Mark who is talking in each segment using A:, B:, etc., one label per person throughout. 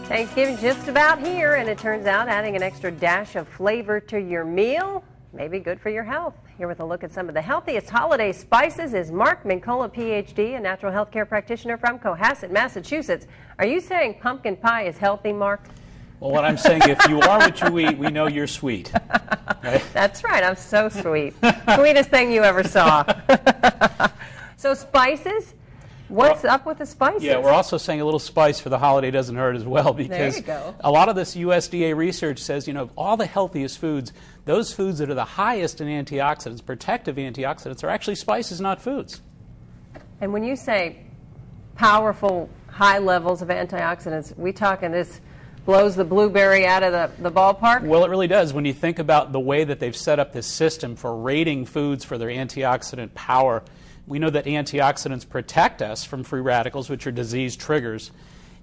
A: Thanksgiving's just about here, and it turns out adding an extra dash of flavor to your meal may be good for your health. Here with a look at some of the healthiest holiday spices is Mark Micolla, Ph.D., a natural health care practitioner from Cohasset, Massachusetts. Are you saying pumpkin pie is healthy, Mark?
B: Well, what I'm saying, if you are what you eat, we know you're sweet. Right?
A: That's right, I'm so sweet. Sweetest thing you ever saw. So spices? What's up with the spices?
B: Yeah, we're also saying a little spice for the holiday doesn't hurt as well, because a lot of this USDA research says, you know, of all the healthiest foods, those foods that are the highest in antioxidants, protective antioxidants, are actually spices, not foods.
A: And when you say powerful, high levels of antioxidants, we talking this blows the blueberry out of the ballpark?
B: Well, it really does. When you think about the way that they've set up this system for rating foods for their antioxidant power, we know that antioxidants protect us from free radicals, which are disease triggers.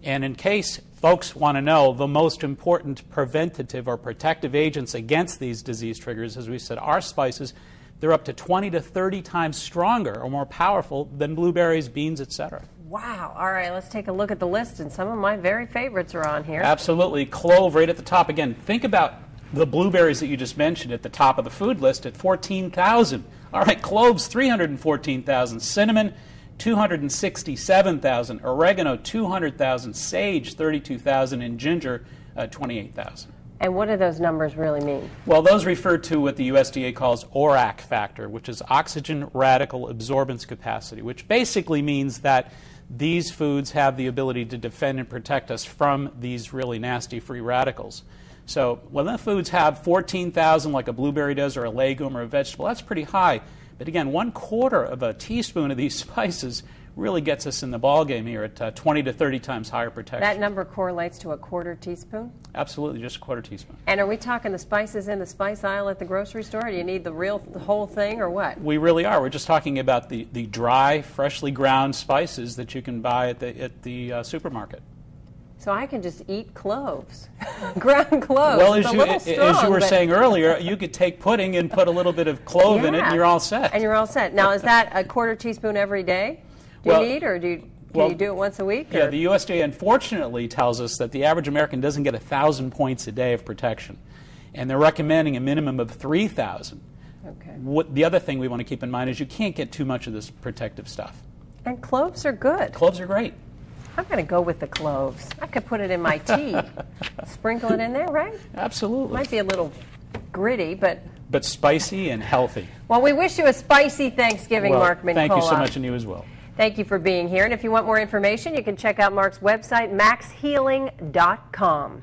B: And in case folks want to know, the most important preventative or protective agents against these disease triggers, as we said, are spices. They're up to 20 to 30 times stronger or more powerful than blueberries, beans, etc.
A: Wow. All right, let's take a look at the list, and some of my very favorites are on here.
B: Absolutely. Clove right at the top. Again, think about the blueberries that you just mentioned at the top of the food list at 14,000. All right, cloves, 314,000. Cinnamon, 267,000. Oregano, 200,000. Sage, 32,000. And ginger, 28,000.
A: And what do those numbers really mean?
B: Well, those refer to what the USDA calls ORAC factor, which is oxygen radical absorbance capacity, which basically means that these foods have the ability to defend and protect us from these really nasty free radicals. So when the foods have 14,000 like a blueberry does, or a legume or a vegetable, that's pretty high. But again, 1/4 of a teaspoon of these spices really gets us in the ballgame here at 20 to 30 times higher protection.
A: That number correlates to a 1/4 teaspoon?
B: Absolutely, just a 1/4 teaspoon.
A: And are we talking the spices in the spice aisle at the grocery store? Do you need the whole thing, or what?
B: We really are. We're just talking about the dry, freshly ground spices that you can buy at the supermarket.
A: So I can just eat cloves, ground cloves.
B: Well,
A: as
B: you were saying earlier, you could take pudding and put a little bit of clove in it, and you're all set.
A: And you're all set. Now, is that a 1/4 teaspoon every day? Do you need, or can you do it once a week?
B: Yeah, the USDA unfortunately tells us that the average American doesn't get 1,000 points a day of protection, and they're recommending a minimum of 3,000.
A: Okay.
B: The other thing we want to keep in mind is you can't get too much of this protective stuff.
A: And cloves are good.
B: Cloves are great.
A: I'm going to go with the cloves. I could put it in my tea. Sprinkle it in there, right?
B: Absolutely.
A: Might be a little gritty, but
B: spicy and healthy.
A: Well, we wish you a spicy Thanksgiving, Mark Micolla.
B: Thank you so much, and you as well.
A: Thank you for being here. And if you want more information, you can check out Mark's website, maxhealing.com.